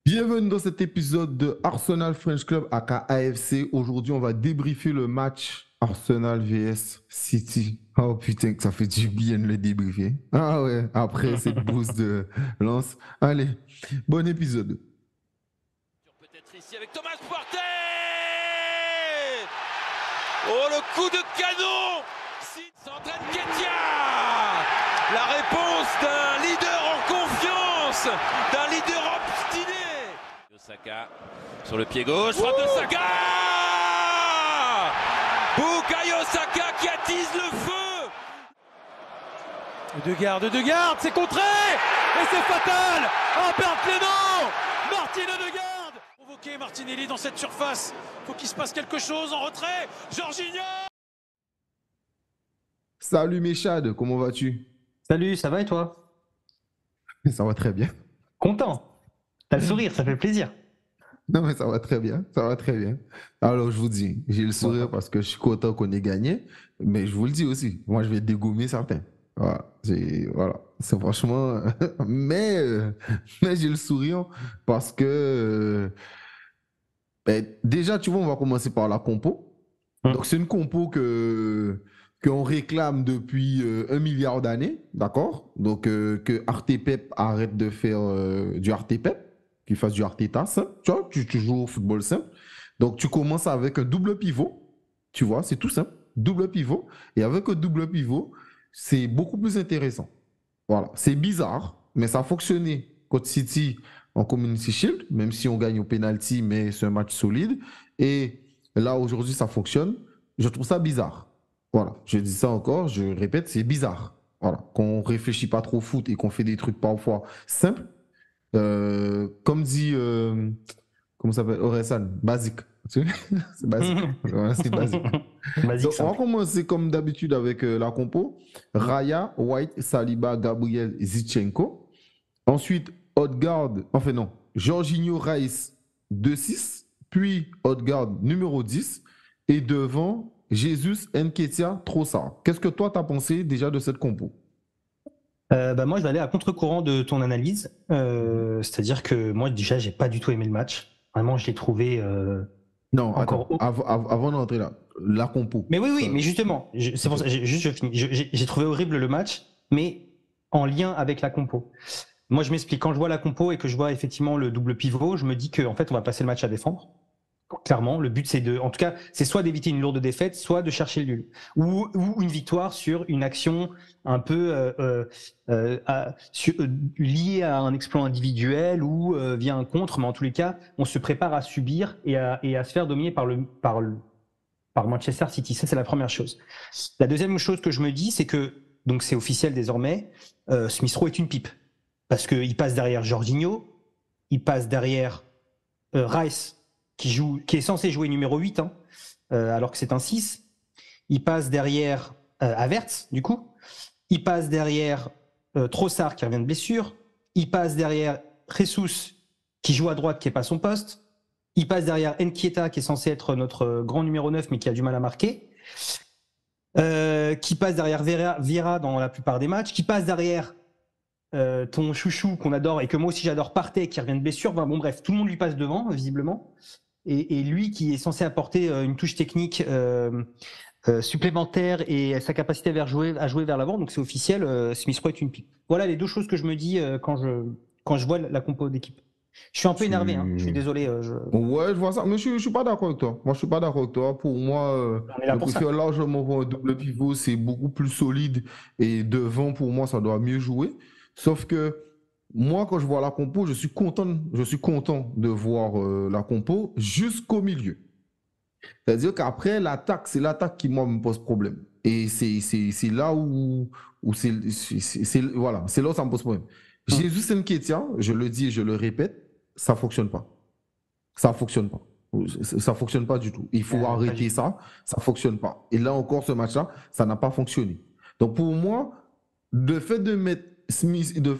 Bienvenue dans cet épisode de Arsenal French Club aka AFC. Aujourd'hui, on va débriefer le match Arsenal vs City. Oh putain, que ça fait du bien de le débriefer. Ah ouais, après cette boost de lance. Allez, bon épisode. Peut-être ici avec Thomas Partey. Oh, le coup de canon. S'entraîne Ketia. La réponse d'un leader en confiance, d'un leader obstiné. Saka sur le pied gauche, frappe de Saka. Bukayo Saka qui attise le feu. Degarde, c'est contré. Et c'est fatal. Albert Clément. Martin Odegaard. Provoqué Martinelli dans cette surface. Faut qu'il se passe quelque chose en retrait. Jorginho. Salut Méchad, comment vas-tu? Salut, ça va et toi? Ça va très bien. Content. T'as le sourire, ça fait plaisir. Non mais ça va très bien, ça va très bien. Alors je vous dis, j'ai le sourire parce que je suis content qu'on ait gagné, mais je vous le dis aussi, moi je vais dégommer certains. Voilà, c'est franchement, mais j'ai le sourire parce que déjà tu vois, on va commencer par la compo. Donc c'est une compo qu'on réclame depuis 1 milliard d'années, d'accord? Donc que Artepep arrête de faire du Artepep, qu'il fasse du Arteta simple, tu vois, tu joues au football simple. Donc tu commences avec un double pivot, tu vois, c'est tout simple, double pivot. Et avec un double pivot, c'est beaucoup plus intéressant. Voilà, c'est bizarre, mais ça a fonctionné contre City en Community Shield, même si on gagne au penalty, mais c'est un match solide. Et là, aujourd'hui, ça fonctionne. Je trouve ça bizarre. Voilà, je dis ça encore, je répète, c'est bizarre. Voilà, qu'on réfléchit pas trop au foot et qu'on fait des trucs parfois simples. Comme dit, comment ça s'appelle, Orelsan, basique. C'est basique. Voilà, c'est basique. Basique, Donc, on va simple. commencer comme d'habitude avec la compo. Raya, White, Saliba, Gabriel, Zichenko. Ensuite, Odegaard, enfin non, Jorginho, Reis, 2-6. Puis Odegaard, numéro 10. Et devant, Jesus, Nketiah, Trossard. Qu'est-ce que toi, tu as pensé déjà de cette compo? Moi, je vais aller à contre-courant de ton analyse. C'est-à-dire que moi, déjà, j'ai pas du tout aimé le match. Vraiment, je l'ai trouvé Non, encore attends, haut. avant d'entrer là, la compo. Mais oui, mais justement, c'est pour ça, juste je finis. J'ai trouvé horrible le match, mais en lien avec la compo. Moi, je m'explique. Quand je vois la compo et que je vois effectivement le double pivot, je me dis qu'en fait, on va passer le match à défendre. Clairement, le but, en tout cas, c'est soit d'éviter une lourde défaite, soit de chercher le nul, ou une victoire sur une action un peu liée à un exploit individuel ou via un contre, mais en tous les cas, on se prépare à subir et à se faire dominer par Manchester City. Ça, c'est la première chose. La deuxième chose que je me dis, c'est que, donc c'est officiel désormais, Smith Rowe est une pipe, parce qu'il passe derrière Jorginho, il passe derrière Rice, qui est censé jouer numéro 8, hein, alors que c'est un 6. Il passe derrière Havertz, du coup. Il passe derrière Trossard, qui revient de blessure. Il passe derrière Jesus, qui joue à droite, qui n'est pas son poste. Il passe derrière Nketiah, qui est censé être notre grand numéro 9, mais qui a du mal à marquer. Qui passe derrière Vieira dans la plupart des matchs. Qui passe derrière ton chouchou qu'on adore et que moi aussi j'adore, Partey, qui revient de blessure. Enfin, bon, bref, tout le monde lui passe devant, visiblement. Et lui qui est censé apporter une touche technique supplémentaire et sa capacité à jouer vers l'avant, donc c'est officiel, Smith Rowe est une pipe. Voilà les deux choses que je me dis quand je vois la compo d'équipe. Je suis un peu énervé, hein. Je suis désolé. Ouais, je vois ça, mais je suis pas d'accord avec toi. Moi, je suis pas d'accord avec toi. Pour moi, On est là je pour ça. préfère largement voir un double pivot, c'est beaucoup plus solide. Et devant, pour moi, ça doit mieux jouer. Sauf que moi, quand je vois la compo, je suis content de voir la compo jusqu'au milieu. C'est-à-dire qu'après, c'est l'attaque qui, moi, me pose problème. Et c'est là où voilà, c'est là où ça me pose problème. Jesus Nketiah, je le dis et je le répète, ça fonctionne pas. Ça fonctionne pas. Ça fonctionne pas du tout. Il faut arrêter ça. Ça fonctionne pas. Et là encore, ce match-là, ça n'a pas fonctionné. Donc pour moi, le fait de mettre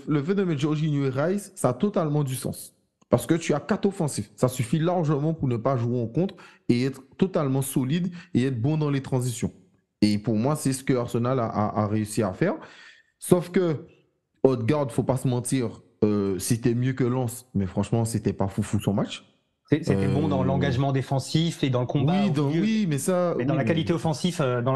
le fait de mettre Jorginho et Rice, ça a totalement du sens. Parce que tu as 4 offensifs. Ça suffit largement pour ne pas jouer en contre et être totalement solide et être bon dans les transitions. Et pour moi, c'est ce que Arsenal a réussi à faire. Sauf que Odegaard, faut pas se mentir, c'était mieux que Lens, mais franchement, c'était pas foufou son match. C'était bon dans l'engagement défensif et dans le combat Oui, au milieu. mais ça. Mais dans la qualité offensive, non,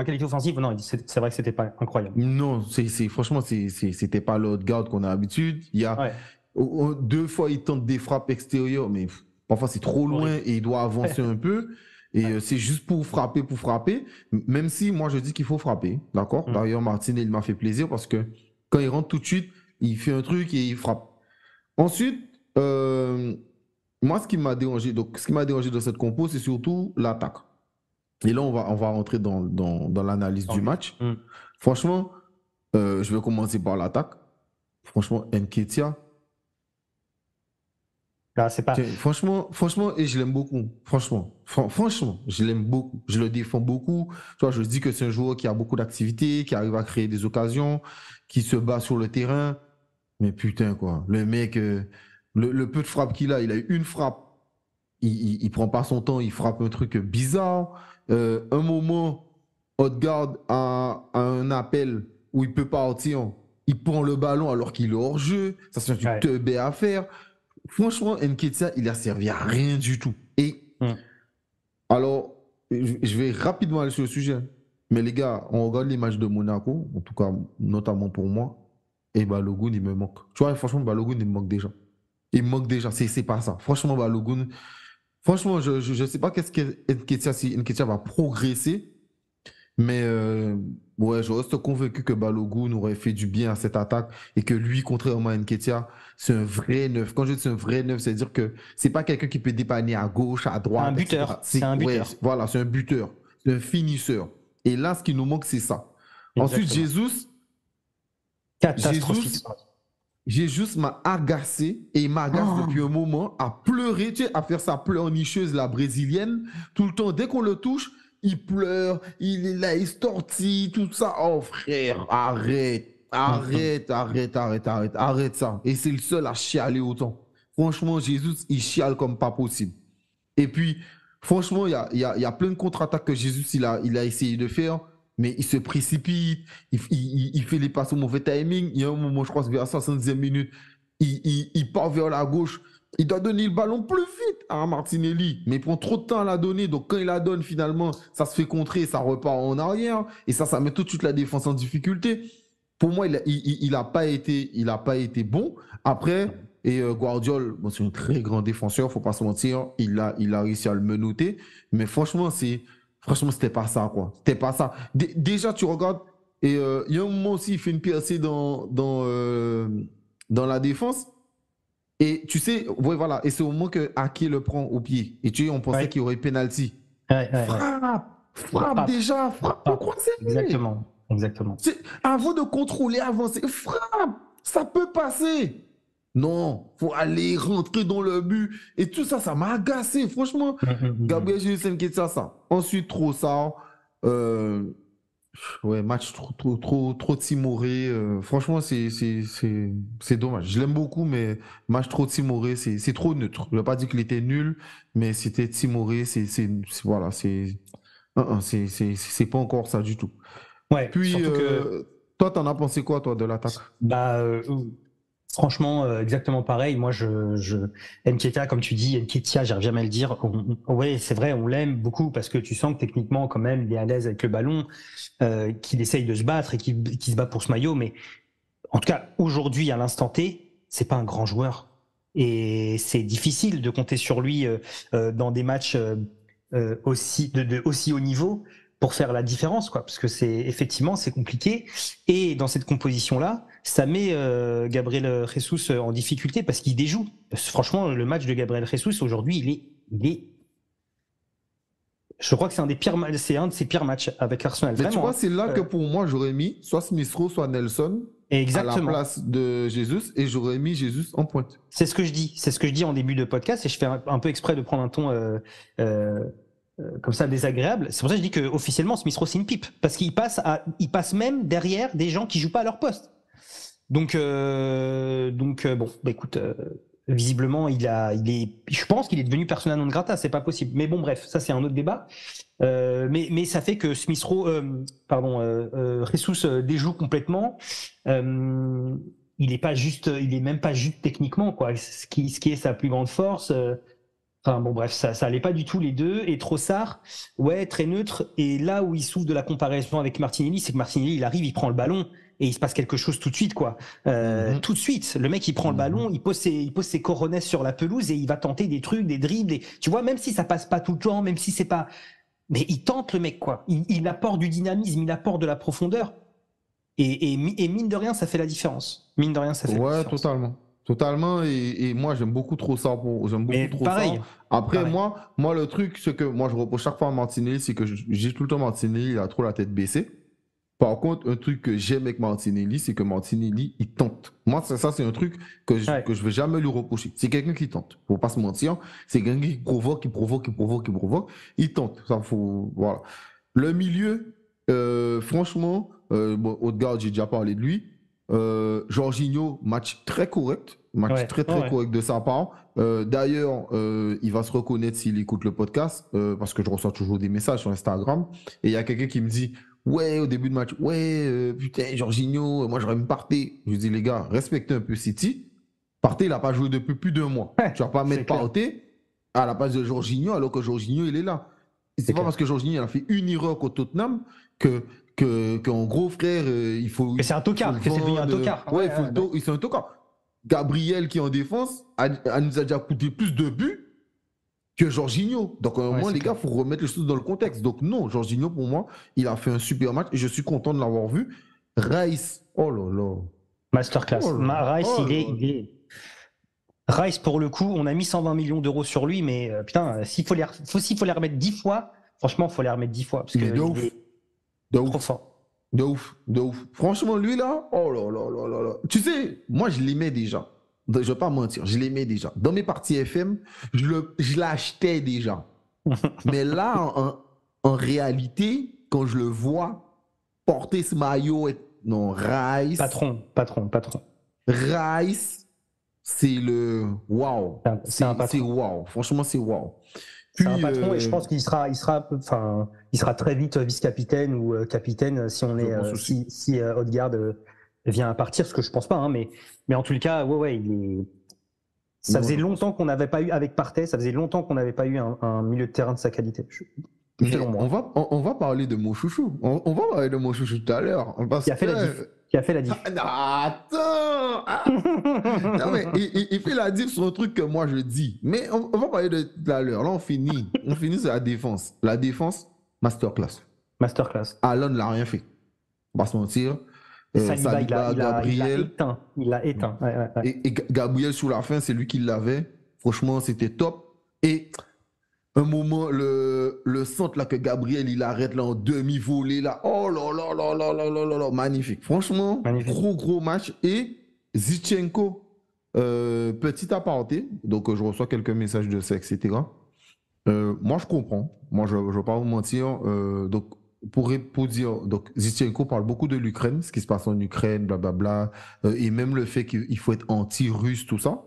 c'est vrai que c'était pas incroyable. Non, franchement, c'était pas l'autre garde qu'on a l'habitude. Il y a 2 fois, il tente des frappes extérieures, mais parfois c'est trop loin et il doit avancer un peu. Et c'est juste pour frapper. Même si moi je dis qu'il faut frapper, d'accord. D'ailleurs, Martine, il m'a fait plaisir parce que quand il rentre tout de suite, il fait un truc et il frappe. Ensuite, moi, ce qui m'a dérangé dans cette compo, c'est surtout l'attaque. Et là, on va rentrer dans l'analyse du match. Franchement, je vais commencer par l'attaque. Franchement, Nketiah. C'est pas... Franchement, et je l'aime beaucoup. Franchement, je l'aime beaucoup. Je le défends beaucoup. Tu vois, je dis que c'est un joueur qui a beaucoup d'activités, qui arrive à créer des occasions, qui se bat sur le terrain. Mais putain, quoi. Le mec, le peu de frappe qu'il a, il a eu une frappe. Il prend pas son temps, il frappe un truc bizarre. Un moment, Odegaard a un appel où il peut partir. Il prend le ballon alors qu'il est hors jeu. Ça, c'est un teubé à faire. Franchement, Nketiah, il a servi à rien du tout. Et alors, je vais rapidement aller sur le sujet. Mais les gars, on regarde les matchs de Monaco, en tout cas, notamment pour moi, et Balogun, il me manque. Tu vois, franchement, Balogun, il me manque déjà. Il me manque déjà, c'est pas ça. Franchement, Balogun, franchement, je sais pas qu'est-ce que Nketiah, si Nketiah va progresser, mais ouais, je reste convaincu que Balogun aurait fait du bien à cette attaque et que lui, contrairement à Nketiah, c'est un vrai neuf. Quand je dis c'est un vrai neuf, c'est-à-dire que c'est pas quelqu'un qui peut dépanner à gauche, à droite. Un buteur. C'est un buteur. Voilà, c'est un buteur. C'est un finisseur. Et là, ce qui nous manque, c'est ça. Exactement. Ensuite, Jesus m'a agacé et il m'agace depuis un moment à pleurer, tu sais, à faire sa pleurnicheuse, la brésilienne. Tout le temps, dès qu'on le touche, il pleure, il est là, il se tortille, tout ça. Oh frère, arrête ça. Et c'est le seul à chialer autant. Franchement, Jesus, il chiale comme pas possible. Et puis, franchement, il y a plein de contre-attaques que Jesus, il a essayé de faire, mais il se précipite, il fait les passes au mauvais timing. Il y a un moment, je crois, vers la 70e minute, il part vers la gauche. Il doit donner le ballon plus vite à Martinelli, mais il prend trop de temps à la donner. Donc, quand il la donne, finalement, ça se fait contrer, ça repart en arrière. Et ça met tout de suite la défense en difficulté. Pour moi, il n'a pas été bon. Après, Guardiola, bon, c'est un très grand défenseur, il ne faut pas se mentir. Il a réussi à le menotter. Mais franchement, c'était pas ça, quoi. C'était pas ça. Déjà, tu regardes, et il y a un moment aussi, il fait une percée dans la défense. Et tu sais, ouais, voilà. Et c'est au moment que Ake le prend au pied. Et tu sais, on pensait qu'il y aurait penalty. Frappe déjà, frappe au croisé. Exactement. Avant de contrôler, avancer, frappe, ça peut passer. Non, faut aller rentrer dans le but. Et tout ça, ça m'a agacé, franchement. Gabriel Jesus Nketiah, ça. Ensuite, Trossard. Ouais, match trop timoré. Franchement, c'est dommage. Je l'aime beaucoup, mais match trop timoré, c'est trop neutre. Je ne vais pas dire qu'il était nul, mais c'était timoré. Voilà, c'est pas encore ça du tout. Ouais, puis, toi, t'en as pensé quoi, toi, de l'attaque? Franchement, exactement pareil. Moi, Nketiah, comme tu dis, Nketiah, j'arrive jamais à le dire. Ouais, c'est vrai, on l'aime beaucoup parce que tu sens que techniquement, quand même, il est à l'aise avec le ballon, qu'il essaye de se battre et qu'il se bat pour ce maillot. Mais en tout cas, aujourd'hui, à l'instant T, c'est pas un grand joueur. Et c'est difficile de compter sur lui dans des matchs aussi haut niveau pour faire la différence, quoi, parce que effectivement c'est compliqué. Et dans cette composition-là, ça met Gabriel Jesus en difficulté parce qu'il déjoue. Franchement, le match de Gabriel Jesus aujourd'hui, je crois que c'est un de ses pires matchs avec Arsenal. Mais vraiment, tu vois, c'est là que pour moi j'aurais mis soit Smith Rowe, soit Nelson à la place de Jesus, et j'aurais mis Jesus en pointe. C'est ce que je dis en début de podcast, et je fais un peu exprès de prendre un ton comme ça désagréable. C'est pour ça que je dis que officiellement Smith Rowe c'est une pipe parce qu'il passe même derrière des gens qui jouent pas à leur poste. Donc bon, écoute, visiblement je pense qu'il est devenu persona non grata, c'est pas possible. Mais bon, bref, ça c'est un autre débat. Mais ça fait que Jesus déjoue complètement. il est même pas juste techniquement, quoi. Ce qui est sa plus grande force. Enfin bon, bref, ça allait pas du tout les deux. Et Trossard, ouais, très neutre. Et là où il souffre de la comparaison avec Martinelli, c'est que Martinelli, il arrive, il prend le ballon et il se passe quelque chose tout de suite, quoi. Tout de suite, le mec, il prend le ballon, il pose ses coronets sur la pelouse et il va tenter des trucs, des dribbles. Tu vois, même si ça passe pas tout le temps, même si c'est pas, mais il tente le mec, quoi. Il apporte du dynamisme, il apporte de la profondeur. Et mine de rien, ça fait la différence. Mine de rien, ça fait la Ouais, différence. totalement. Totalement. Et moi, j'aime beaucoup trop ça. J'aime beaucoup Mais trop pareil. ça. Après, Pareil. moi, le truc, ce que moi, je reproche chaque fois à Martinelli, c'est que j'ai tout le temps Martinelli, il a trop la tête baissée. Par contre, un truc que j'aime avec Martinelli, c'est que Martinelli, il tente. Moi, ça c'est un truc Ouais. que je vais jamais lui reprocher. C'est quelqu'un qui tente. Faut pas se mentir. C'est quelqu'un qui provoque, qui provoque, qui provoque, qui provoque. Il tente. Ça, faut, voilà. Le milieu, franchement, bon, Odegaard, j'ai déjà parlé de lui. Jorginho, match très correct. Match Ouais. très, très Ouais. correct de sa part. D'ailleurs, il va se reconnaître s'il écoute le podcast, parce que je reçois toujours des messages sur Instagram. Et il y a quelqu'un qui me dit, ouais, au début de match, ouais, putain, Jorginho, moi j'aurais mis Partey. Je dis, les gars, respectez un peu City. Partey, il n'a pas joué depuis plus d'un mois. Ouais, Tu vas pas c'est mettre clair. Partey à la place de Jorginho alors que Jorginho, il est là. Et c'est C'est pas clair. parce que Jorginho il a fait une erreur contre Tottenham qu'en gros, frère, Que c'est un faut le tocard, que c'est devenu un vendre. tocard. Ouais, Ouais, ouais, bah, c'est un tocard. Gabriel, qui est en défense, nous a déjà coûté plus de buts que Jorginho. Donc, à un ouais, moment, c'est les gars, clair. il faut remettre les choses dans le contexte. Donc, non, Jorginho, pour moi, il a fait un super match et je suis content de l'avoir vu. Rice, oh là là. Oh Masterclass. là Rice, oh là. Rice, pour le coup, on a mis 120 millions d'euros sur lui, mais putain, s'il faut les remettre 10 fois, franchement, il faut les remettre 10 fois, parce Mais de qu'il ouf, est de trop ouf, fort. de ouf, de ouf. Franchement, lui là, oh là là là là là. Tu sais, moi, je l'aimais déjà. Je ne vais pas mentir, je l'aimais déjà. Dans mes parties FM, je l'achetais déjà. Mais là, en réalité, quand je le vois porter ce maillot, non, Patron, patron, patron. Rice, c'est le waouh. C'est un C'est patron. waouh. Franchement, c'est waouh. C'est un Puis, patron et je pense il sera très vite vice-capitaine ou capitaine si je pense aussi. si Odegaard vient à partir, ce que je pense pas, hein, mais en tout cas, ouais, ça Non, faisait je pense. longtemps qu'on n'avait pas eu avec Partey, ça faisait longtemps qu'on n'avait pas eu un milieu de terrain de sa qualité, selon Mais moi. on va parler de mon chouchou. On va parler de mon chouchou tout à l'heure. Parce Qui a fait la diff. que. Qui a fait la diff. Attends! Non, mais il fait la diff sur un truc que moi je dis. Mais on va parler de tout à l'heure. Là, on finit. On finit sur la défense. La défense, masterclass. Masterclass. Alon n'a rien fait. On va se mentir. Saliba, Saliba, il a Gabriel. éteint. Il a éteint. Ouais. Et Gabriel, sur la fin, c'est lui qui l'avait. Franchement, c'était top. Et un moment, le centre là, que Gabriel il arrête là en demi-volée là. Oh là là là là là là là là. Magnifique. Franchement, Magnifique. gros match. Et Zichenko, petit aparté. Donc, je reçois quelques messages de ça, etc. Moi, je comprends. Moi, je ne vais pas vous mentir. Donc, pour dire, donc, Zichenko parle beaucoup de l'Ukraine, ce qui se passe en Ukraine, blablabla. Et même le fait qu'il faut être anti-russe, tout ça.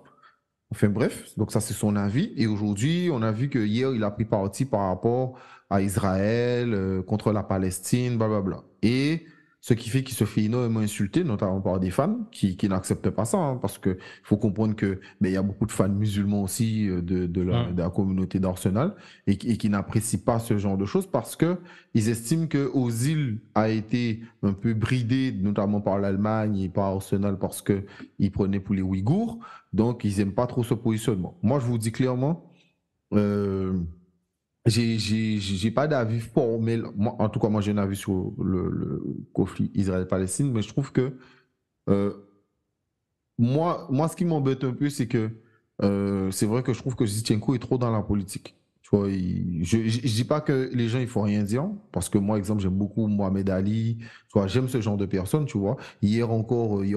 Enfin bref, donc ça c'est son avis. Et aujourd'hui, on a vu que hier, il a pris parti par rapport à Israël, contre la Palestine, blablabla. Et ce qui fait qu'il se fait énormément insulter, notamment par des fans qui n'acceptent pas ça, hein, parce qu'il faut comprendre que il y a beaucoup de fans musulmans aussi de la communauté d'Arsenal et qui n'apprécient pas ce genre de choses parce que ils estiment que Ozil a été un peu bridé, notamment par l'Allemagne et par Arsenal parce que il prenait pour les Ouïghours. Donc, ils n'aiment pas trop ce positionnement. Moi, je vous dis clairement, euh, j'ai pas d'avis formel. Moi, en tout cas, moi, j'ai un avis sur le conflit Israël-Palestine, mais je trouve que euh, moi, ce qui m'embête un peu, c'est que c'est vrai que je trouve que Zinchenko est trop dans la politique. Tu vois, je dis pas que les gens, il faut rien dire, parce que moi, exemple, j'aime beaucoup Mohamed Ali. Tu vois, j'aime ce genre de personnes, tu vois. Hier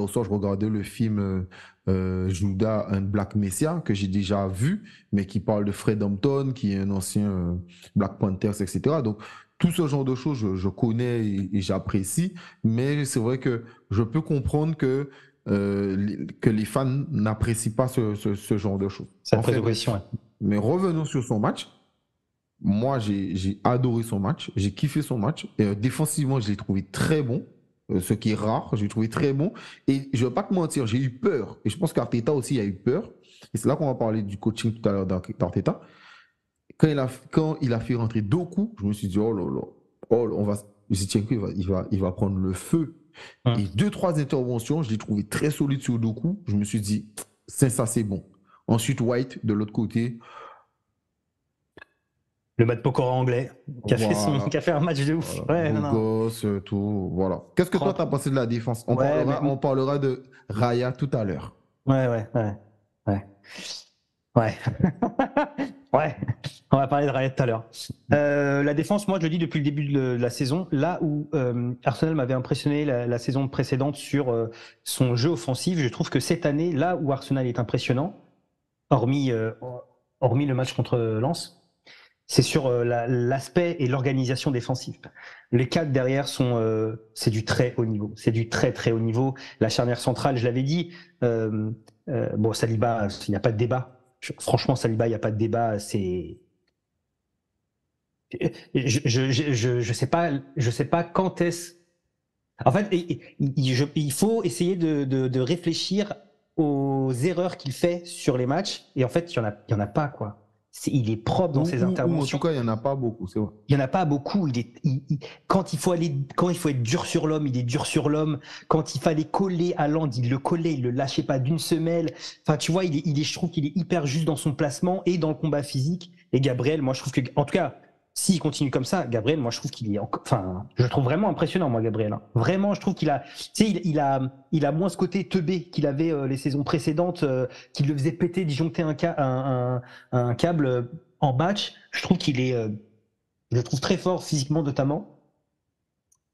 soir, je regardais le film Judas and Black Messiah, que j'ai déjà vu, mais qui parle de Fred Hampton, qui est un ancien Black Panthers, etc. Donc, tout ce genre de choses, je connais et j'apprécie, mais c'est vrai que je peux comprendre que les fans n'apprécient pas ce genre de choses. Cette Enfin prise de bref. position, ouais. Mais revenons sur son match. Moi, j'ai adoré son match. J'ai kiffé son match. Et, défensivement, je l'ai trouvé très bon. ce qui est rare. J'ai trouvé très bon. Et je ne vais pas te mentir, j'ai eu peur. Et je pense qu'Arteta aussi a eu peur. Et c'est là qu'on va parler du coaching tout à l'heure d'Arteta. Quand il a fait rentrer Doku, je me suis dit, oh là là, on va, Zinchenko, il va prendre le feu. Et 2-3 interventions, je l'ai trouvé très solide sur Doku. Je me suis dit, ça c'est bon. Ensuite, White, de l'autre côté. Le Mat Pokora anglais, qui a fait un match de ouf. Voilà. Ouais, gosse, tout, voilà. Qu'est-ce que toi, tu as pensé de la défense? On parlera de Raya tout à l'heure. Ouais. Ouais, on va parler de Raya tout à l'heure. La défense, moi je le dis depuis le début de la saison, là où Arsenal m'avait impressionné la saison précédente sur son jeu offensif, je trouve que cette année, là où Arsenal est impressionnant, hormis le match contre Lens, c'est sur l'aspect et l'organisation défensive. Les quatre derrière c'est du très haut niveau. C'est du très très haut niveau. La charnière centrale, je l'avais dit, bon, Saliba, il n'y a pas de débat. Franchement, Saliba, il n'y a pas de débat. C'est, je sais pas quand est-ce. En fait, il faut essayer de réfléchir aux erreurs qu'il fait sur les matchs. Et en fait, il y en a pas, quoi. Il est propre dans ses interventions. En tout cas, il n'y en a pas beaucoup, c'est vrai. Il n'y en a pas beaucoup. Quand il faut être dur sur l'homme, il est dur sur l'homme. Quand il fallait coller à Land, il le collait, il le lâchait pas d'une semelle. Enfin, tu vois, je trouve qu'il est hyper juste dans son placement et dans le combat physique. Et Gabriel, moi, je trouve que, en tout cas, s'il continue comme ça, Gabriel, moi, je trouve qu'il est, je le trouve vraiment impressionnant, moi, Gabriel. Hein. Vraiment, je trouve qu'il a, tu sais, il a moins ce côté teubé qu'il avait les saisons précédentes, qui le faisait péter, disjoncter un câble en match. Je trouve je le trouve très fort physiquement, notamment.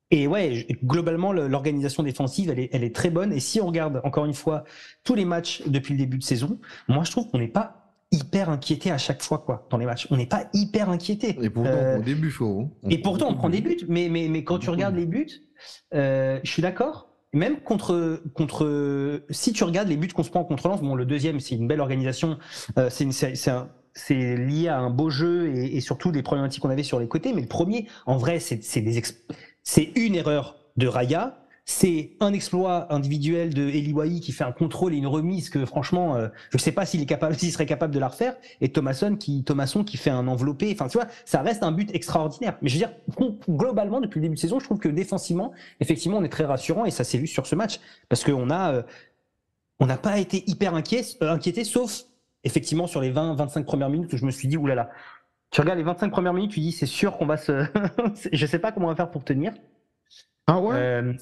Et ouais, globalement, l'organisation défensive, elle est très bonne. Et si on regarde, encore une fois, tous les matchs depuis le début de saison, moi, je trouve qu'on n'est pas hyper inquiété à chaque fois, quoi, dans les matchs. On n'est pas hyper inquiété. Et pourtant, on prend des buts, on prend des buts. Mais quand tu regardes les buts, je suis d'accord. Même si tu regardes les buts qu'on se prend contre Lens, bon, le deuxième, c'est une belle organisation. C'est lié à un beau jeu et surtout des problématiques qu'on avait sur les côtés. Mais le premier, en vrai, c'est une erreur de Raya. C'est un exploit individuel de Eliwahi qui fait un contrôle et une remise que franchement, je sais pas s'il serait capable de la refaire. Et Thomasson qui fait un enveloppé. Enfin, tu vois, ça reste un but extraordinaire. Mais je veux dire, globalement, depuis le début de saison, je trouve que défensivement, effectivement, on est très rassurant et ça s'est vu sur ce match parce qu'on n'a pas été hyper inquiété, sauf effectivement sur les 20-25 premières minutes où je me suis dit, oulala. Tu regardes les 25 premières minutes, tu dis, c'est sûr qu'on va je sais pas comment on va faire pour tenir. Ah ouais.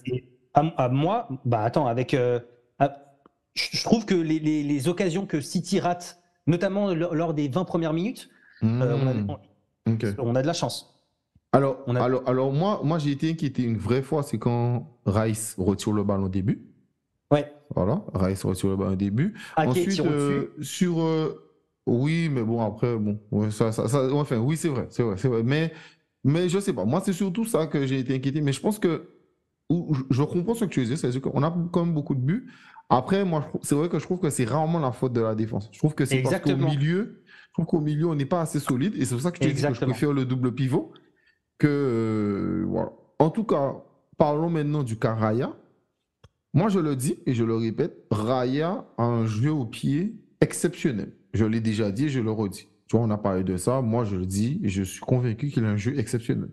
À moi, bah attends, je trouve que les occasions que City rate, notamment lors des 20 premières minutes, on a de la chance. Alors moi j'ai été inquiété une vraie fois, c'est quand Rice retire le ballon au début. Ouais. Voilà, Rice retire le ballon au début. Ensuite, oui, mais bon, après, bon, ouais, enfin, oui, c'est vrai. Mais je sais pas, moi c'est surtout ça que j'ai été inquiété, mais je pense que je comprends ce que tu disais, c'est-à-dire qu'on a quand même beaucoup de buts. Après, moi, c'est vrai que je trouve que c'est rarement la faute de la défense. Je trouve que c'est parce qu'au milieu, on n'est pas assez solide, et c'est pour ça que je te dis que je préfère le double pivot. Voilà. En tout cas, parlons maintenant du cas Raya. Moi, je le dis et je le répète, Raya a un jeu au pied exceptionnel. Je l'ai déjà dit et je le redis. Tu vois, on a parlé de ça. Moi, je le dis et je suis convaincu qu'il a un jeu exceptionnel.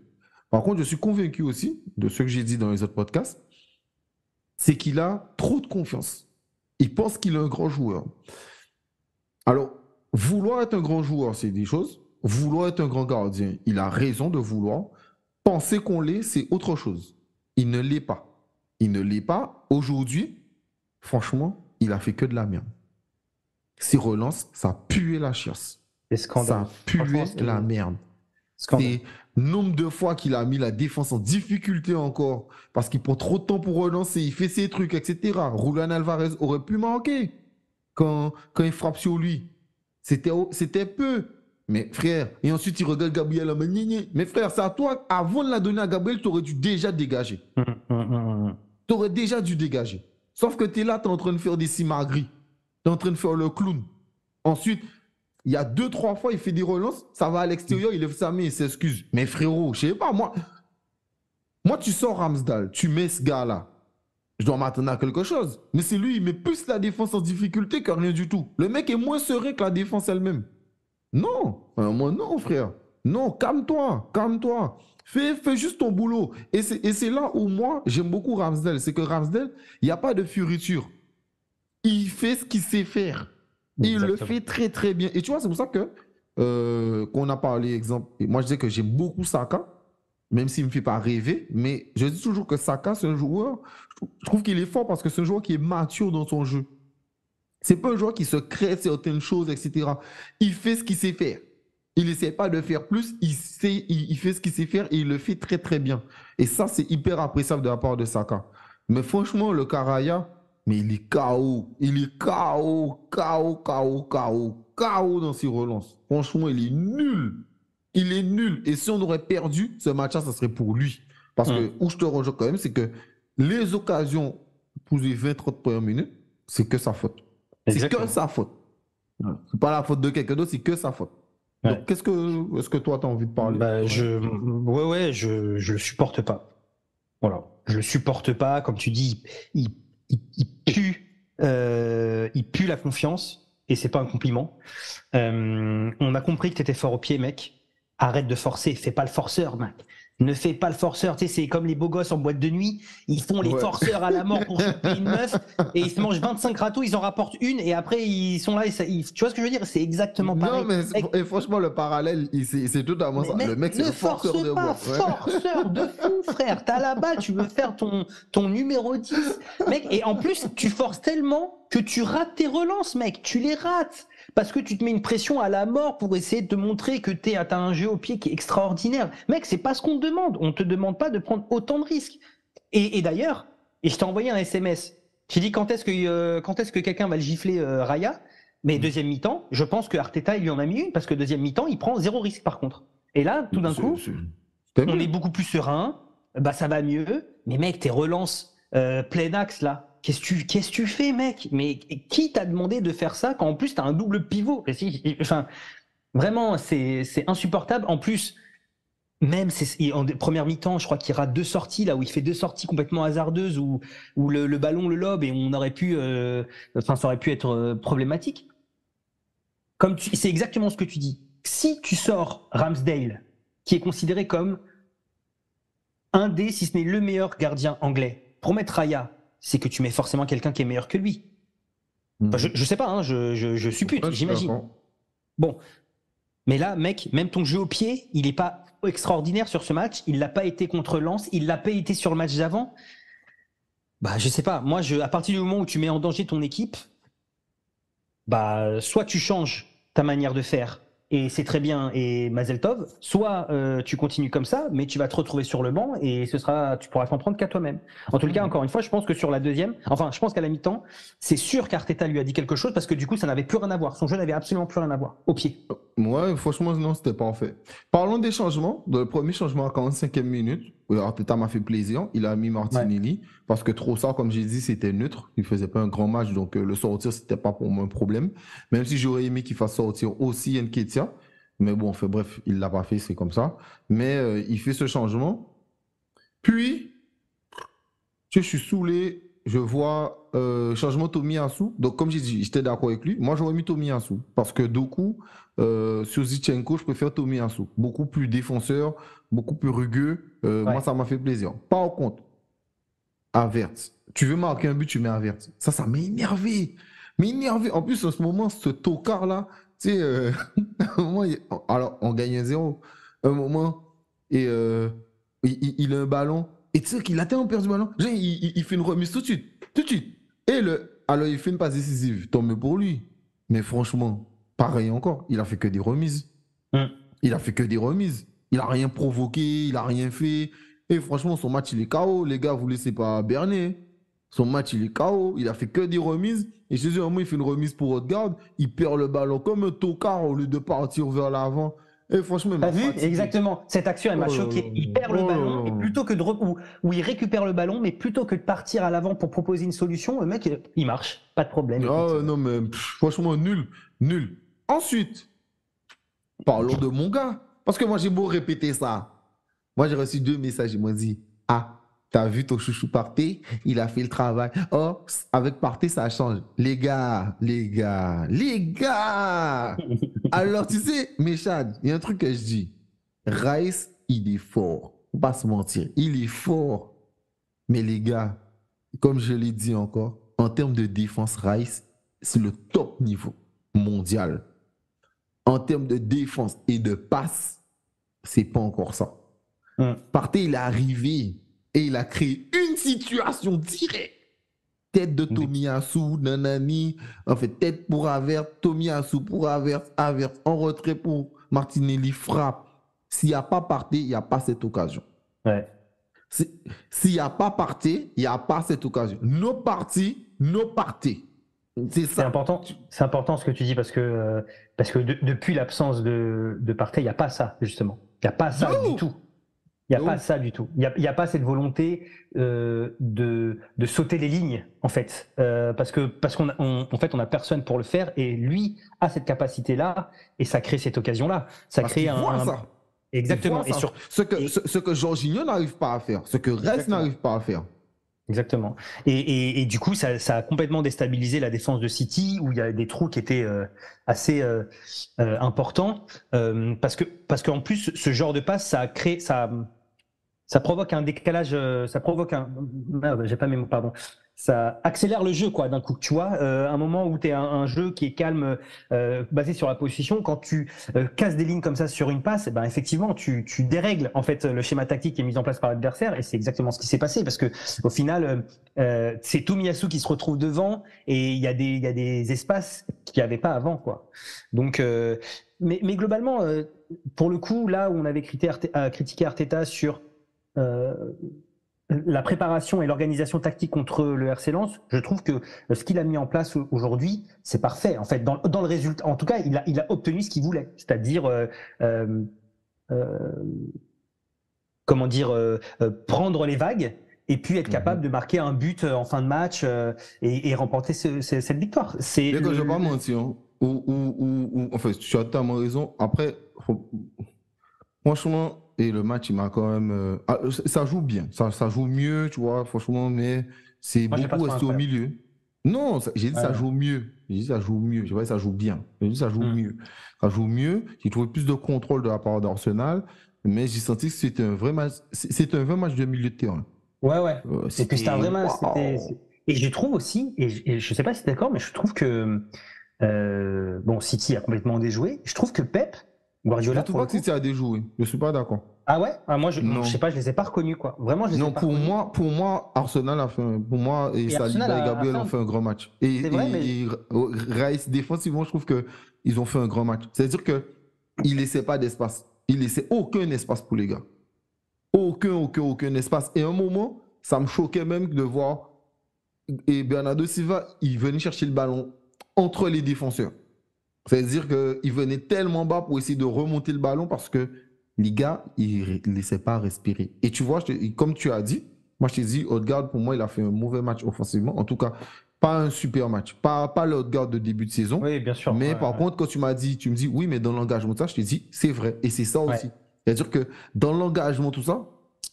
Par contre, je suis convaincu aussi de ce que j'ai dit dans les autres podcasts, c'est qu'il a trop de confiance. Il pense qu'il est un grand joueur. Alors, vouloir être un grand joueur, c'est des choses. Vouloir être un grand gardien, il a raison de vouloir. Penser qu'on l'est, c'est autre chose. Il ne l'est pas. Il ne l'est pas. Aujourd'hui, franchement, il a fait que de la merde. Ses relances, ça a pué la chiasse. Ça a pué la merde. C'est nombre de fois qu'il a mis la défense en difficulté encore parce qu'il prend trop de temps pour relancer, il fait ses trucs, etc. Julian Alvarez aurait pu manquer quand il frappe sur lui. C'était peu. Mais frère, et ensuite il regarde Gabriel en mais frère, c'est à toi, avant de la donner à Gabriel, tu aurais dû déjà dégager. Tu aurais déjà dû dégager. Sauf que tu es là, tu es en train de faire des simargris. Tu es en train de faire le clown. Ensuite, il y a 2-3 fois, il fait des relances, ça va à l'extérieur, il lève sa main, il s'excuse. Mais frérot, je sais pas, moi Moi, tu sors Ramsdale, tu mets ce gars-là. Je dois m'attendre à quelque chose. Mais c'est lui, il met plus la défense en difficulté que rien du tout. Le mec est moins serein que la défense elle-même. Non, moi non, frère. Non, calme-toi, calme-toi. Fais juste ton boulot. Et c'est là où moi, j'aime beaucoup Ramsdale. C'est que Ramsdale, il n'y a pas de fioriture. Il fait ce qu'il sait faire. Il le fait très, très bien. Et tu vois, c'est pour ça que qu'on a parlé, exemple. Et moi, je dis que j'aime beaucoup Saka, même s'il ne me fait pas rêver. Mais je dis toujours que Saka, c'est un joueur, je trouve qu'il est fort parce que c'est un joueur qui est mature dans son jeu. C'est pas un joueur qui se crée certaines choses, etc. Il fait ce qu'il sait faire. Il n'essaie pas de faire plus, il fait ce qu'il sait faire et il le fait très très bien. Et ça, c'est hyper appréciable de la part de Saka. Mais franchement, le Karaya, mais il est KO. Il est KO, KO, KO, KO, KO dans ses relances. Franchement, il est nul. Il est nul. Et si on aurait perdu ce match-là, ça serait pour lui. Parce que où je te rejoins quand même, c'est que les occasions pour les 20-30 premières minutes, c'est que sa faute. C'est que sa faute. C'est pas la faute de quelqu'un d'autre, c'est que sa faute. Ouais. Donc, est-ce que toi, tu as envie de parler? Je le supporte pas. Voilà. Je le supporte pas. Comme tu dis, il pue la confiance et c'est pas un compliment. On a compris que tu étais fort au pied, mec. Arrête de forcer. Fais pas le forceur, mec. Ne fais pas le forceur, tu sais, c'est comme les beaux gosses en boîte de nuit, ils font les forceurs à la mort pour choper une meuf, et ils se mangent 25 râteaux, ils en rapportent une, et après ils sont là, et tu vois ce que je veux dire? C'est exactement pareil. Non, mais franchement, le parallèle, c'est totalement ça. Le mec, c'est un forceur de bois. Forceur de fou, frère. T'as là-bas, tu veux faire ton numéro 10. Mec, et en plus, tu forces tellement que tu rates tes relances, mec. Tu les rates. Parce que tu te mets une pression à la mort pour essayer de te montrer que t'as un jeu au pied qui est extraordinaire. Mec, c'est pas ce qu'on te demande. On te demande pas de prendre autant de risques. Et d'ailleurs, je t'ai envoyé un SMS. J'ai dit quand est-ce que quelqu'un va le gifler Raya. Mais deuxième mi-temps, je pense que Arteta, il lui en a mis une, parce que deuxième mi-temps, il prend 0 risque par contre. Et là, tout d'un coup, on est beaucoup plus serein, bah ça va mieux. Mais mec, tes relances plein axe là, qu'est-ce que tu fais, mec? Mais qui t'a demandé de faire ça quand en plus t'as un double pivot? Enfin, vraiment, c'est insupportable. En plus, même en première mi-temps, je crois qu'il rate 2 sorties là où il fait 2 sorties complètement hasardeuses où le ballon le lobe et on aurait pu, ça aurait pu être problématique. C'est exactement ce que tu dis. Si tu sors Ramsdale, qui est considéré comme un des, si ce n'est le meilleur gardien anglais, pour mettre Raya, c'est que tu mets forcément quelqu'un qui est meilleur que lui. Enfin, je sais pas, hein, je suppute, j'imagine. Bon, mais là, mec, même ton jeu au pied, il est pas extraordinaire sur ce match. Il l'a pas été contre Lens, il l'a pas été sur le match d'avant. Bah, je sais pas. Moi, à partir du moment où tu mets en danger ton équipe, bah, soit tu changes ta manière de faire, et c'est très bien, et Mazel Tov, soit tu continues comme ça, mais tu vas te retrouver sur le banc, et tu pourras t'en prendre qu'à toi-même. En tout cas, encore une fois, je pense que sur la deuxième, je pense qu'à la mi-temps, c'est sûr qu'Arteta lui a dit quelque chose, parce que du coup, ça n'avait plus rien à voir. Son jeu n'avait absolument plus rien à voir, au pied. Ouais, franchement, non, c'était parfait. Parlons des changements. Le premier changement à 45e minute, Arteta m'a fait plaisir. Il a mis Martinelli, parce que Trossard, comme j'ai dit, c'était neutre. Il faisait pas un grand match, donc le sortir, c'était pas pour moi un problème. Même si j'aurais aimé qu'il fasse sortir aussi Nketiah. Mais bon, bref, il l'a pas fait, c'est comme ça. Mais il fait ce changement. Puis, je suis saoulé. Je vois changement Tomiyasu. Donc, comme j'ai dit, j'étais d'accord avec lui. Moi, j'aurais mis Tomiyasu. Parce que Doku, sur Zinchenko, je préfère Tomiyasu. Beaucoup plus défenseur, beaucoup plus rugueux. Moi, ça m'a fait plaisir. Par contre, Havertz. Tu veux marquer un but, tu mets Havertz. Ça m'a énervé. En plus, en ce moment, ce tocard-là, tu sais, un moment, alors, on gagne un 0. Un moment, et il a un ballon. Et tu sais qu'il a tellement perdu le ballon. Il fait une remise tout de suite. Tout de suite. Alors, il fait une passe décisive. Tant mieux pour lui. Mais franchement, pareil encore. Il a fait que des remises. Il a fait que des remises. Il n'a rien provoqué. Il n'a rien fait. Et franchement, son match, il est KO. Les gars, vous ne laissez pas berner. Son match, il est KO. Il a fait que des remises. Et je te dis, un moment, il fait une remise pour Odegaard. Il perd le ballon comme un tocard au lieu de partir vers l'avant. Et franchement, t'as vu exactement, cette action elle m'a choqué. Il perd le ballon et plutôt que où il récupère le ballon, mais plutôt que de partir à l'avant pour proposer une solution, le mec il marche, pas de problème. Non mais franchement nul. Ensuite, parlons de mon gars, parce que moi j'ai beau répéter ça. Moi j'ai reçu 2 messages, ils m'ont dit Ah, t'as vu ton chouchou Partey? Il a fait le travail. Oh, avec Partey, ça change. Les gars, les gars, les gars! Alors, tu sais, Méchad, il y a un truc que je dis. Rice, il est fort. Faut pas se mentir. Il est fort. Mais les gars, comme je l'ai dit encore, en termes de défense, Rice, c'est le top niveau mondial. En termes de défense et de passe, c'est pas encore ça. Partey, il est arrivé et il a créé une situation directe. Tête de Tomiyasu, Nanani, en fait, tête pour Avert, Tomiyasu pour Avert, en retrait pour Martinelli, frappe. S'il n'y a pas Partey, il n'y a pas cette occasion. Ouais. S'il n'y a pas Partey, il n'y a pas cette occasion. Nos partis, nos partis. C'est ça. C'est important ce que tu dis parce que depuis l'absence de Partey, il n'y a pas ça, justement. Il n'y a pas ça du tout. Il n'y a pas ça du tout. Il n'y a pas cette volonté de sauter les lignes, en fait. Parce qu'en fait, on n'a personne pour le faire et lui a cette capacité-là et ça crée cette occasion-là. Ça crée ça. Exactement. Et sur ce que Jorginho n'arrive pas à faire, ce que Rice n'arrive pas à faire. Exactement. Et du coup, ça a complètement déstabilisé la défense de City, où il y a des trous qui étaient assez importants, parce qu'en plus, ce genre de passe, ça provoque un décalage, j'ai pas mes mots, pardon. Ça accélère le jeu, quoi, d'un coup. Tu vois, un moment où tu es un jeu qui est calme, basé sur la possession, quand tu casses des lignes comme ça sur une passe, ben effectivement, tu dérègles en fait le schéma tactique qui est mis en place par l'adversaire, et c'est exactement ce qui s'est passé, parce que au final, c'est Tomiyasu qui se retrouve devant, et il y a des espaces qu'il n'y avait pas avant, quoi. Donc, mais globalement, pour le coup, là où on avait critiqué Arteta sur la préparation et l'organisation tactique contre le RC Lens, je trouve que ce qu'il a mis en place aujourd'hui, c'est parfait. En fait, dans le résultat, en tout cas, il a obtenu ce qu'il voulait, c'est-à-dire prendre les vagues et puis être capable de marquer un but en fin de match et remporter cette victoire. Mais que je ne vais pas mentir, en fait, tu as tellement raison. Après, franchement, et le match, il m'a quand même. Ça joue bien, ça joue mieux, tu vois, franchement, mais c'est beaucoup resté au milieu. Non, j'ai dit ça joue mieux. J'ai dit ça joue mieux. Je vois ça joue bien. J'ai dit ça joue mieux. Ça joue mieux. J'ai trouvé plus de contrôle de la part d'Arsenal, mais j'ai senti que c'était un vrai match. C'était un vrai match de milieu de terrain. Ouais. Et puis c'était un vrai match. Et je trouve aussi, et je sais pas si t'es d'accord, mais je trouve que City a complètement déjoué. Je trouve que Pep, Guardiola. Je trouve pas que City a déjoué. Je suis pas d'accord. Ah ouais? Moi, je sais pas, je les ai pas reconnus, quoi. Vraiment, je les ai pas reconnus. Pour moi, Arsenal a fait pour moi, et Saliba et Gabriel ont fait un grand match. Et Rice, défensivement, je trouve qu'ils ont fait un grand match. C'est-à-dire qu'ils ne laissaient pas d'espace. Ils ne laissaient aucun espace pour les gars. Aucun espace. Et à un moment, ça me choquait même de voir Bernardo Silva, il venait chercher le ballon entre les défenseurs. C'est-à-dire qu'il venait tellement bas pour essayer de remonter le ballon parce que les gars, ils ne laissaient pas respirer. Et tu vois, comme tu as dit, moi je t'ai dit, Odegaard, pour moi, il a fait un mauvais match offensivement. En tout cas, pas un super match. Pas le Odegaard de début de saison. Oui, bien sûr. Mais par contre, quand tu me dis, oui, mais dans l'engagement, tout ça, je t'ai dit, c'est vrai. Et c'est ça aussi. C'est-à-dire que dans l'engagement, tout ça,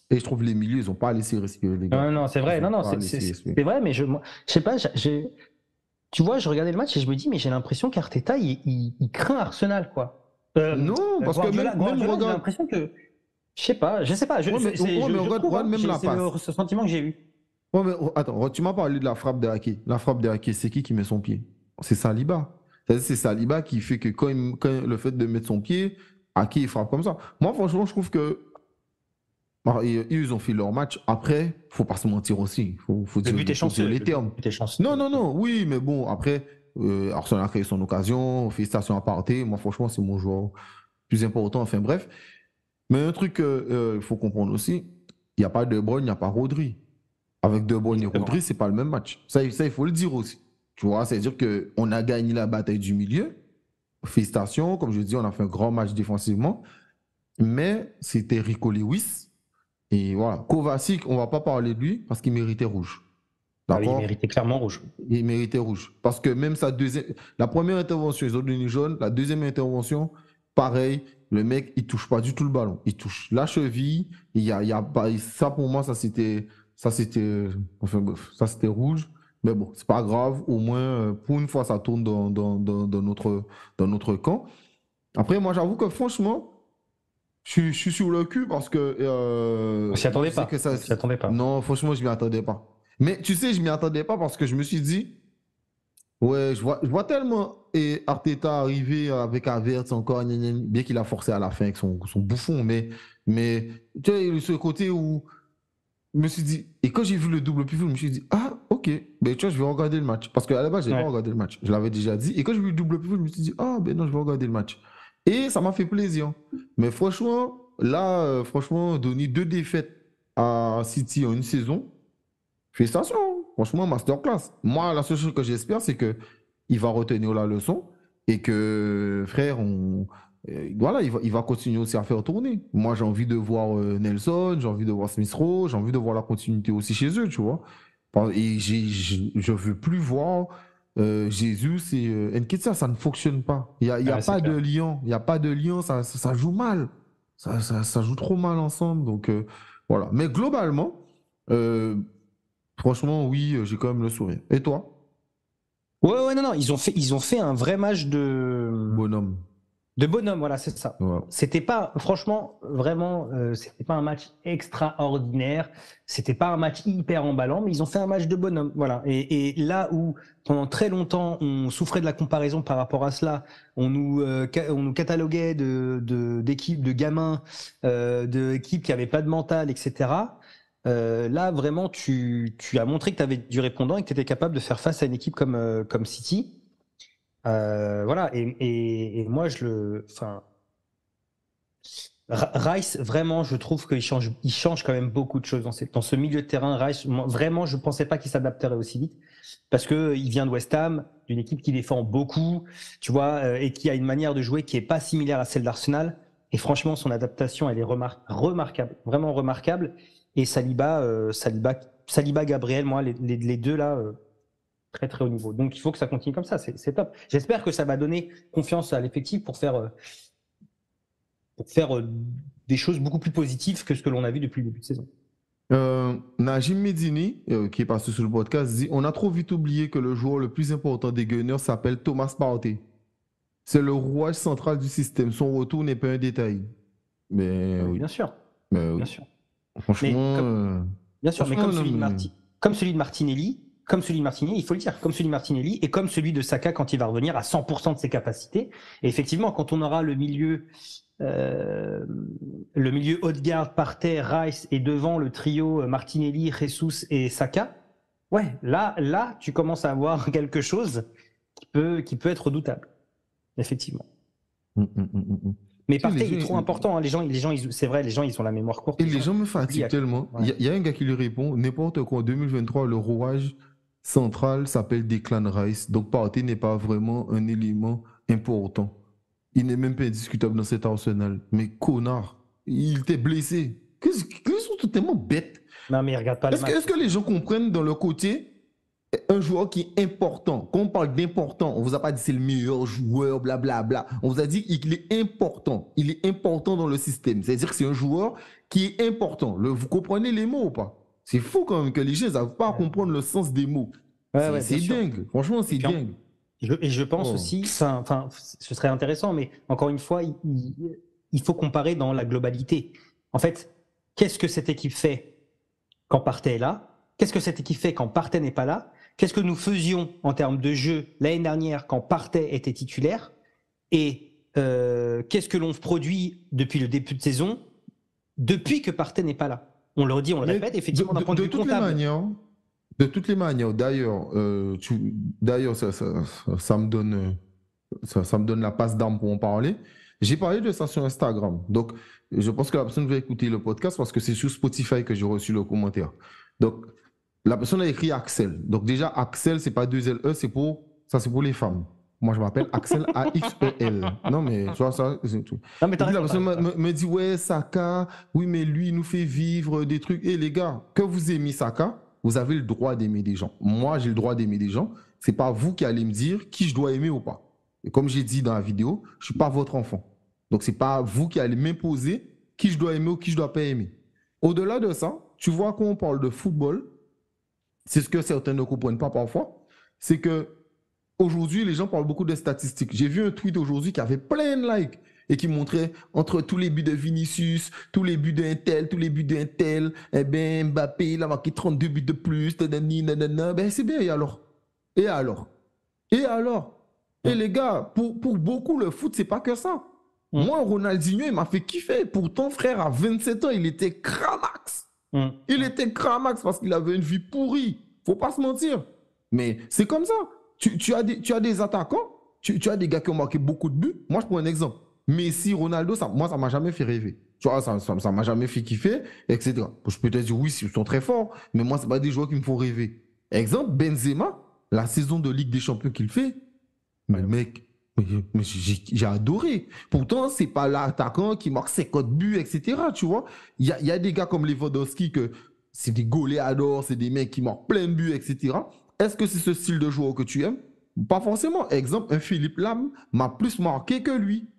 et je trouve les milieux, ils n'ont pas laissé respirer les gars. Non, c'est vrai. C'est vrai, mais je sais pas, tu vois, je regardais le match et je me dis, mais j'ai l'impression qu'Arteta, il craint Arsenal, quoi. Non, parce que même regarde, j'ai l'impression que, je sais pas. Regarde même la passe. C'est ce sentiment que j'ai eu. Ouais, mais attends, tu m'as parlé de la frappe d'Ake. La frappe d'Ake, c'est qui met son pied? C'est Saliba. C'est Saliba qui fait que quand le fait de mettre son pied, Ake il frappe comme ça. Moi, franchement, je trouve que ils ont fait leur match. Après, faut pas se mentir aussi. Faut dire les termes. Non, oui, mais bon, après, Arsenal a créé son occasion. Félicitations à Partey. Moi, franchement, c'est mon joueur plus important. Enfin, bref. Mais un truc qu'il faut comprendre aussi, il n'y a pas De Bruyne, il n'y a pas Rodri. Avec De Bruyne et Rodri, c'est pas le même match. Ça, il faut le dire aussi. Tu vois, c'est-à-dire qu'on a gagné la bataille du milieu. Félicitations. Comme je dis, on a fait un grand match défensivement. Mais c'était Rico Lewis. Et voilà, Kovacic, on ne va pas parler de lui parce qu'il méritait rouge. Ah oui, il méritait clairement rouge. Il méritait rouge. Parce que même la première intervention, ils ont donné jaune. La deuxième intervention, pareil, le mec, il touche pas du tout le ballon. Il touche la cheville. Il y a pas, ça, pour moi, enfin, bref, ça, c'était rouge. Mais bon, c'est pas grave. Au moins, pour une fois, ça tourne dans notre camp. Après, moi, j'avoue que franchement, je suis sur le cul parce que On s'y moi, attendait je sais pas. que ça. On s'y attendait pas. Non, franchement, je m'y attendais pas. Mais tu sais, je m'y attendais pas parce que je me suis dit, ouais, je vois tellement et Arteta arriver avec Havertz encore, gna, gna, gna, bien qu'il a forcé à la fin avec son bouffon, mais tu sais, ce côté où je me suis dit, et quand j'ai vu le double pivot, je me suis dit, ah, ok, ben tu vois, je vais regarder le match. Parce qu'à la base, je n'avais pas Ouais. regardé le match. Je l'avais déjà dit. Et quand j'ai vu le double pivot, je me suis dit, ah, ben non, je vais regarder le match. Et ça m'a fait plaisir. Mais franchement, là, franchement, donner 2 défaites à City en une saison, félicitations. Franchement, masterclass. Moi, la seule chose que j'espère, c'est que il va retenir la leçon et que, frère, voilà, il va continuer aussi à faire tourner. Moi, j'ai envie de voir Nelson, j'ai envie de voir Smith Rowe, j'ai envie de voir la continuité aussi chez eux, tu vois. Et je veux plus voir Jésus et Nketiah, ça ne fonctionne pas. Il y a Ouais, c'est pas de clair. lien, il y a pas de lien, ça joue mal. Ça joue trop mal ensemble. Donc, voilà. Mais globalement, euh, franchement, oui, j'ai quand même le sourire. Et toi, Ouais, non, non, ils ont fait un vrai match bonhomme? de bonhomme, voilà, c'est ça. Ouais. C'était pas, franchement, vraiment, c'était pas un match extraordinaire, c'était pas un match hyper emballant, mais ils ont fait un match de bonhomme, voilà. Et là où pendant très longtemps on souffrait de la comparaison par rapport à cela, on nous cataloguait d'équipes, de gamins, d'équipes qui avaient pas de mental, etc. Là, vraiment, tu as montré que tu avais du répondant et que tu étais capable de faire face à une équipe comme City. Voilà, et moi, enfin, Rice, vraiment, je trouve il change quand même beaucoup de choses dans ce milieu de terrain. Rice, vraiment, je pensais pas qu'il s'adapterait aussi vite parce que il vient de West Ham, d'une équipe qui défend beaucoup, tu vois, et qui a une manière de jouer qui est pas similaire à celle d'Arsenal. Et franchement, son adaptation, elle est remarquable, vraiment remarquable. Et Saliba, Gabriel, moi, les deux là. Très très haut niveau. Donc il faut que ça continue comme ça, c'est top. J'espère que ça va donner confiance à l'effectif pour faire des choses beaucoup plus positives que ce que l'on a vu depuis le début de saison. Najim Medini, qui est passé sur le podcast, dit: On a trop vite oublié que le joueur le plus important des Gunners s'appelle Thomas Partey. C'est le rouage central du système. Son retour n'est pas un détail. Mais Oui, oui. bien sûr, Mais oui. bien sûr. Franchement, Mais bien sûr, mais franchement, comme celui de Martinelli, il faut le dire, comme celui de Martinelli et comme celui de Saka quand il va revenir à 100% de ses capacités. Et effectivement, quand on aura le milieu Odegaard, Partey, Rice et devant le trio Martinelli, Jesus et Saka, ouais, là, tu commences à avoir quelque chose qui peut être redoutable, effectivement. Mais Tu sais, Partey, il est trop important. Hein. C'est vrai, les gens, ils ont la mémoire courte. et les gens me fatiguent oublient. tellement. Il Ouais. y a un gars qui lui répond: N'importe quoi, en 2023, le rouage central s'appelle Declan Rice. Donc Partey n'est pas vraiment un élément important. Il n'est même pas indiscutable dans cet arsenal. Mais connard, il était blessé. Ils sont totalement bêtes. Non, mais il regarde pas le match. Est-ce que les gens comprennent dans le côté un joueur qui est important? Quand on parle d'important, on vous a pas dit c'est le meilleur joueur, blablabla. On vous a dit qu'il est important. Il est important dans le système. C'est-à-dire que c'est un joueur qui est important. Vous comprenez les mots ou pas? C'est fou quand même que les gens n'arrivent pas à comprendre le sens des mots. Ouais, C'est bien sûr. dingue. Franchement, c'est puis, dingue. je pense Oh. aussi, enfin, ce serait intéressant, mais encore une fois, il faut comparer dans la globalité. En fait, qu'est-ce que cette équipe fait quand Partey est là? Qu'est-ce que cette équipe fait quand Partey n'est pas là? Qu'est-ce que nous faisions en termes de jeu l'année dernière quand Partey était titulaire? Et qu'est-ce que l'on produit depuis le début de saison, depuis que Partey n'est pas là? On le redit, on le Mais répète, effectivement, d'un point de vue toutes les comptable. manières, de toutes les manières, d'ailleurs, ça me donne, ça me donne la passe d'armes pour en parler. J'ai parlé de ça sur Instagram. Donc, je pense que la personne va écouter le podcast parce que c'est sur Spotify que j'ai reçu le commentaire. Donc, la personne a écrit Axel. Donc, déjà, Axel, c'est pas 2LE, c'est pour les femmes. Moi, je m'appelle Axel AXEL. Non, mais tu vois, ça, c'est tout. Non, mais Et puis la raison, personne me dit: Ouais, Saka, oui, mais lui, il nous fait vivre des trucs. Et les gars, que vous aimez Saka, vous avez le droit d'aimer des gens. Moi, j'ai le droit d'aimer des gens. C'est pas vous qui allez me dire qui je dois aimer ou pas. Et comme j'ai dit dans la vidéo, je suis pas votre enfant. Donc, ce n'est pas vous qui allez m'imposer qui je dois aimer ou qui je dois pas aimer. Au-delà de ça, tu vois, quand on parle de football, c'est ce que certains ne comprennent pas parfois, c'est que aujourd'hui, les gens parlent beaucoup de statistiques. J'ai vu un tweet aujourd'hui qui avait plein de likes et qui montrait entre tous les buts de Vinicius, tous les buts d'un tel, eh ben Mbappé, il a marqué 32 buts de plus, nanana. Ben c'est bien, et alors? Et alors? Et alors? Et les gars, pour beaucoup, le foot, c'est pas que ça. Moi, Ronaldinho, il m'a fait kiffer. Pourtant, frère, à 27 ans, il était cramax. Il était cramax parce qu'il avait une vie pourrie. Faut pas se mentir. Mais c'est comme ça. Tu as des attaquants, tu as des gars qui ont marqué beaucoup de buts. Moi, je prends un exemple. Messi, Ronaldo, moi, ça m'a jamais fait rêver. Tu vois, ça m'a jamais fait kiffer, etc. Je peux te dire, oui, ils sont très forts, mais moi, c'est pas des joueurs qui me font rêver. Exemple, Benzema, la saison de Ligue des Champions qu'il fait, mais mec, mais j'ai adoré. Pourtant, c'est pas l'attaquant qui marque 50 buts, etc. Tu vois, il y a des gars comme Lewandowski que c'est des goléadors, c'est des mecs qui marquent plein de buts, etc. Est-ce que c'est ce style de joueur que tu aimes? Pas forcément. Exemple, un Philippe Lam m'a plus marqué que lui.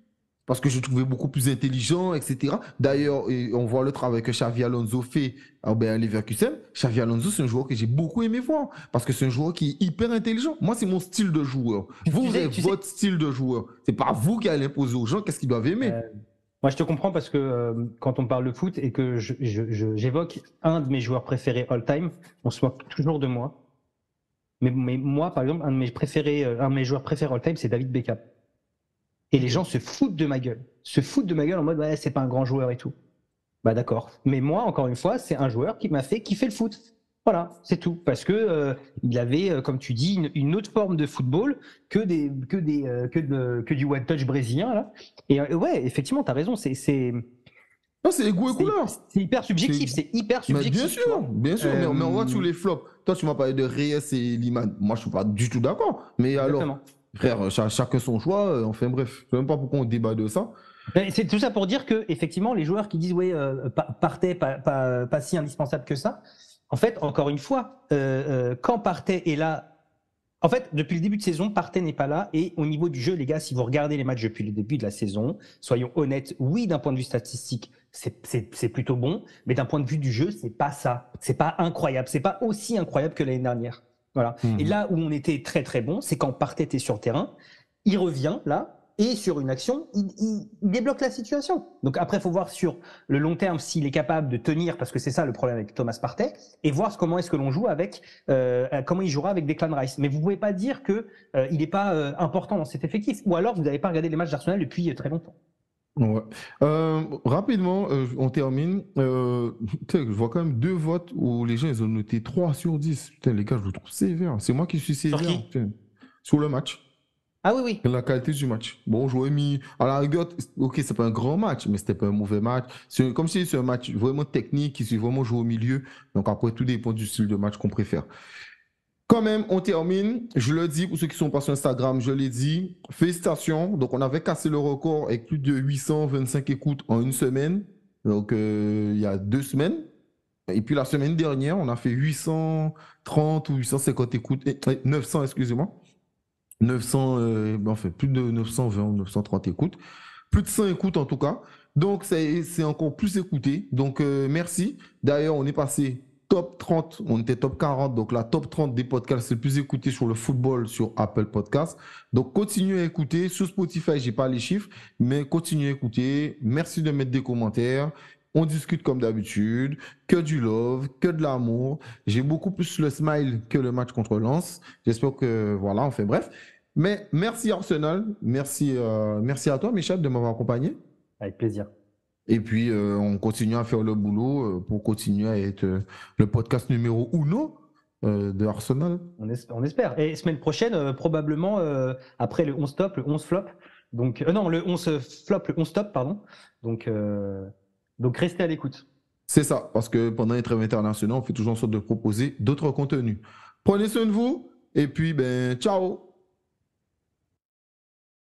Parce que je le trouvais beaucoup plus intelligent, etc. D'ailleurs, on voit le travail que Xavi Alonso fait à Leverkusen. Xavi Alonso, c'est un joueur que j'ai beaucoup aimé voir. Parce que c'est un joueur qui est hyper intelligent. Moi, c'est mon style de joueur. Vous avez votre style de joueur. C'est pas vous qui allez imposer aux gens qu'est-ce qu'ils doivent aimer. Moi, je te comprends parce que quand on parle de foot et que j'évoque un de mes joueurs préférés all-time, on se moque toujours de moi. Mais moi, par exemple, un de mes joueurs préférés all-time, c'est David Beckham. Et les gens se foutent de ma gueule. Se foutent de ma gueule en mode, ouais, c'est pas un grand joueur et tout. Bah d'accord. Mais moi, encore une fois, c'est un joueur qui m'a fait kiffer le foot. Voilà, c'est tout. Parce que il avait, comme tu dis, une autre forme de football que du one-touch brésilien, là. Et ouais, effectivement, tu as raison. C'est goût et couleur. C'est hyper subjectif. C'est hyper subjectif. Bien sûr. Mais on voit tous les flops. Toi, tu m'as parlé de Reyes et Liman. Moi, je suis pas du tout d'accord. Mais exactement. Alors, frère, chacun son choix. Enfin bref, je sais même pas pourquoi on débat de ça. C'est tout ça pour dire que effectivement, les joueurs qui disent ouais, Partey pas si indispensable que ça. En fait, encore une fois, quand Partey est là. En fait, depuis le début de saison, Partey n'est pas là. Et au niveau du jeu, les gars, si vous regardez les matchs depuis le début de la saison, soyons honnêtes, oui, d'un point de vue statistique, c'est plutôt bon. Mais d'un point de vue du jeu, c'est pas ça. C'est pas incroyable. C'est pas aussi incroyable que l'année dernière. Voilà. Et là où on était très très bon, c'est quand Partey était sur le terrain, il revient là. Et sur une action, il débloque la situation. Donc après, il faut voir sur le long terme s'il est capable de tenir, parce que c'est ça le problème avec Thomas Partey, et voir comment est-ce que l'on joue avec, comment il jouera avec Declan Rice. Mais vous pouvez pas dire que il n'est pas important dans cet effectif, ou alors vous n'avez pas regardé les matchs d'Arsenal depuis très longtemps. Ouais. Rapidement, on termine. Je vois quand même 2 votes où les gens ils ont noté 3 sur 10. Putain, les gars, je vous trouve sévère. C'est moi qui suis sévère. Sur qui ? Sur le match. Ah oui. La qualité du match. Bon, j'aurais mis. À la rigueur, ok, c'est pas un grand match, mais c'était pas un mauvais match. Comme si c'est un match vraiment technique, qui s'est vraiment joué au milieu. Donc après, tout dépend du style de match qu'on préfère. Quand même, on termine. Je le dis pour ceux qui sont pas sur Instagram, je l'ai dit. Félicitations. Donc, on avait cassé le record avec plus de 825 écoutes en une semaine. Donc, il y a 2 semaines. Et puis, la semaine dernière, on a fait 830 ou 850 écoutes. 900, excusez-moi. 900, enfin, plus de 920 ou 930 écoutes. Plus de 100 écoutes, en tout cas. Donc, c'est encore plus écouté. Donc, merci. D'ailleurs, on est passé top 30, on était top 40, donc la top 30 des podcasts les plus écoutés sur le football sur Apple Podcasts. Donc continuez à écouter. Sur Spotify, j'ai pas les chiffres, mais continuez à écouter. Merci de mettre des commentaires. On discute comme d'habitude, que du love, que de l'amour. J'ai beaucoup plus le smile que le match contre Lens. J'espère que voilà, enfin bref. Mais merci Arsenal, merci à toi Michel de m'avoir accompagné. Avec plaisir. Et puis, on continue à faire le boulot pour continuer à être le podcast numéro 1 de Arsenal. On espère. Et semaine prochaine, probablement, après le 11 top, le 11 flop. Donc, non, le 11 flop, le 11 top, pardon. Donc restez à l'écoute. C'est ça, parce que pendant les trêves internationaux, on fait toujours en sorte de proposer d'autres contenus. Prenez soin de vous, et puis, ciao!